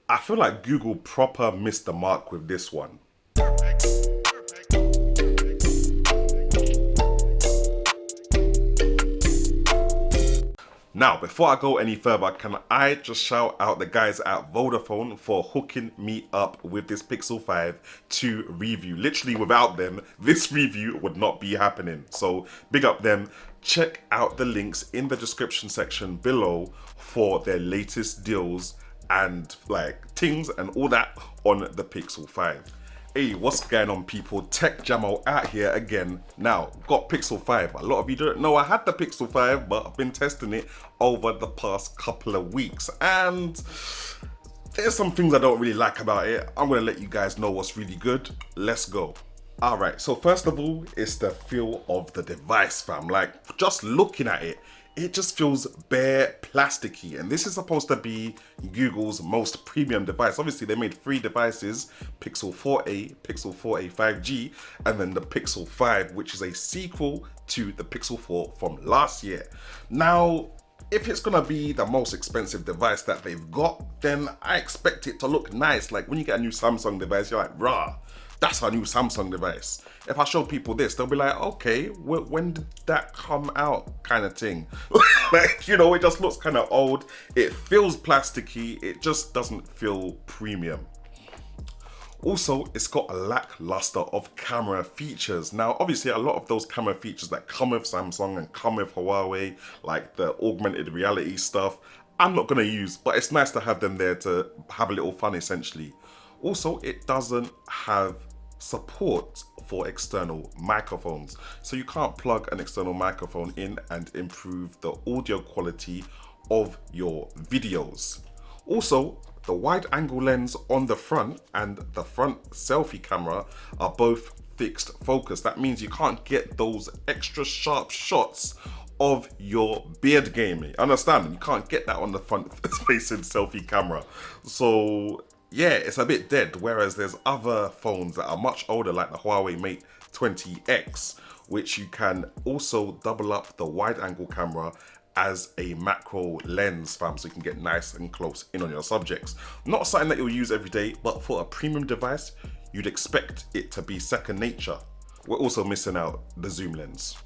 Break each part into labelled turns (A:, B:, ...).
A: I feel like Google proper missed the mark with this one. Now, before I go any further, can I just shout out the guys at Vodafone for hooking me up with this Pixel 5 to review. Literally, without them, this review would not be happening. So, big up them. Check out the links in the description section below for their latest deals and like things and all that on the Pixel 5. Hey, what's going on, people? Tech Jamo out here again. Now, got Pixel 5. A lot of you don't know I had the Pixel 5, but I've been testing it over the past couple of weeks. And there's some things I don't really like about it. I'm going to let you guys know what's really good. Let's go. Alright, so first of all, it's the feel of the device, fam. Like, just looking at it, it just feels bare plasticky, and this is supposed to be Google's most premium device. Obviously, they made 3 devices: Pixel 4a, Pixel 4a 5G, and then the Pixel 5, which is a sequel to the Pixel 4 from last year. Now, if it's gonna be the most expensive device that they've got, then I expect it to look nice. Like when you get a new Samsung device, you're like, rah, that's our new Samsung device. If I show people this, they'll be like, okay, when did that come out, kind of thing. Like, you know, it just looks kind of old. It feels plasticky. It just doesn't feel premium. Also, it's got a lackluster of camera features. Now, obviously, a lot of those camera features that come with Samsung and come with Huawei, like the augmented reality stuff, I'm not gonna use, but it's nice to have them there to have a little fun, essentially. Also, it doesn't have support for external microphones, so you can't plug an external microphone in and improve the audio quality of your videos. Also, the wide angle lens on the front and the front selfie camera are both fixed focus. That means you can't get those extra sharp shots of your beard game. Understand? You can't get that on the front facing selfie camera. So yeah, it's a bit dead. Whereas there's other phones that are much older, like the Huawei Mate 20X, which you can also double up the wide angle camera as a macro lens, fam, so you can get nice and close in on your subjects. Not something that you'll use every day, but for a premium device, you'd expect it to be second nature. We're also missing out the zoom lens.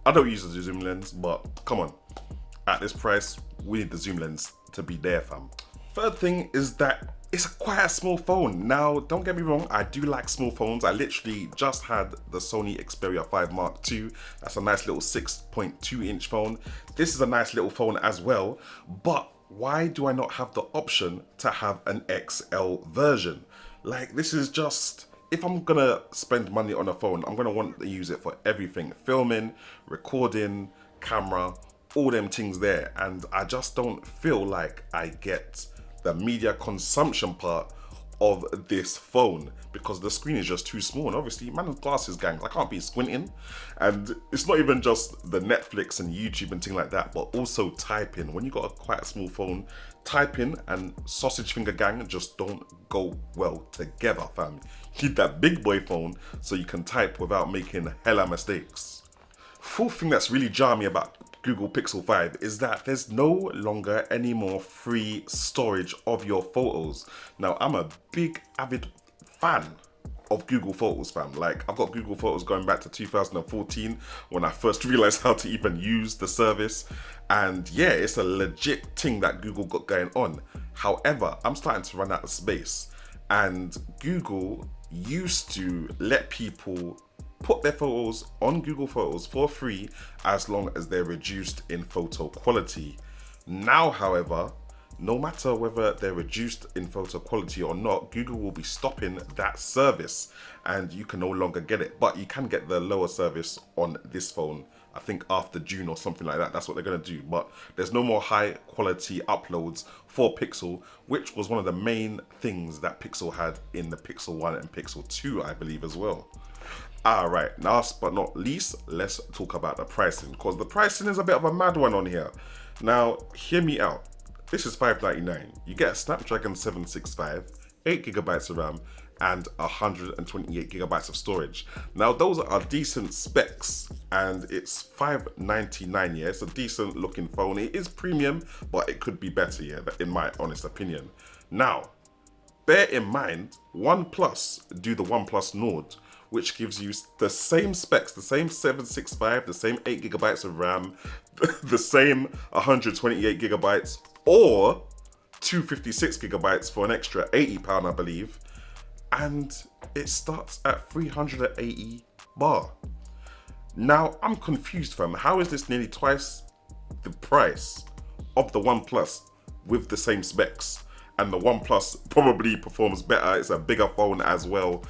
A: I don't use the zoom lens, but come on, at this price, we need the zoom lens to be there, fam. Third thing is that it's quite a small phone. Now, don't get me wrong, I do like small phones. I literally just had the Sony Xperia 5 Mark II. That's a nice little 6.2 inch phone. This is a nice little phone as well, but why do I not have the option to have an XL version? Like, this is just, if I'm gonna spend money on a phone, I'm gonna want to use it for everything. Filming, recording, camera, all them things there. And I just don't feel like I get the media consumption part of this phone because the screen is just too small. And obviously, man with glasses, gang, I can't be squinting. And it's not even just the Netflix and YouTube and things like that, but also typing. When you got a quite a small phone, typing and sausage finger gang just don't go well together, fam. You need that big boy phone so you can type without making hella mistakes. Fourth thing that's really jarring me about Google Pixel 5 is that there's no longer any more free storage of your photos. Now, I'm a big avid fan of Google Photos, fam. Like, I've got Google Photos going back to 2014 when I first realized how to even use the service. And yeah, it's a legit thing that Google got going on. However, I'm starting to run out of space, and Google used to let people put their photos on Google Photos for free as long as they're reduced in photo quality. Now, however, no matter whether they're reduced in photo quality or not, Google will be stopping that service and you can no longer get it. But you can get the lower service on this phone, I think after June or something like that. That's what they're gonna do. But there's no more high quality uploads for Pixel, which was one of the main things that Pixel had in the Pixel 1 and Pixel 2, I believe, as well. Alright, last but not least, let's talk about the pricing, because the pricing is a bit of a mad one on here. Now, hear me out. This is $599. You get a Snapdragon 765, 8GB of RAM, and 128GB of storage. Now, those are decent specs, and it's $599, yeah? It's a decent looking phone. It is premium, but it could be better, yeah, in my honest opinion. Now, bear in mind, OnePlus do the OnePlus Nord, which gives you the same specs, the same 765, the same 8GB of RAM, the same 128GB, or 256GB for an extra £80, I believe, and it starts at 380 bar. Now, I'm confused, fam. How is this nearly twice the price of the OnePlus with the same specs? And the OnePlus probably performs better. It's a bigger phone as well.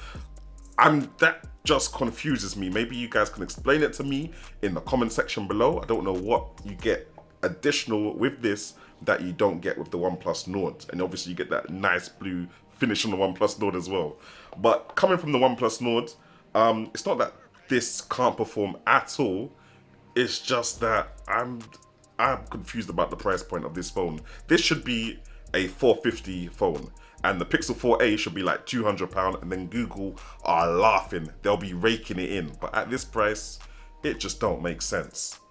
A: And that just confuses me. Maybe you guys can explain it to me in the comment section below. I don't know what you get additional with this that you don't get with the OnePlus Nord. And obviously you get that nice blue finish on the OnePlus Nord as well. But coming from the OnePlus Nord, it's not that this can't perform at all. It's just that I'm confused about the price point of this phone. This should be a 450 phone, and the Pixel 4a should be like £200, and then Google are laughing. They'll be raking it in. But at this price, it just don't make sense.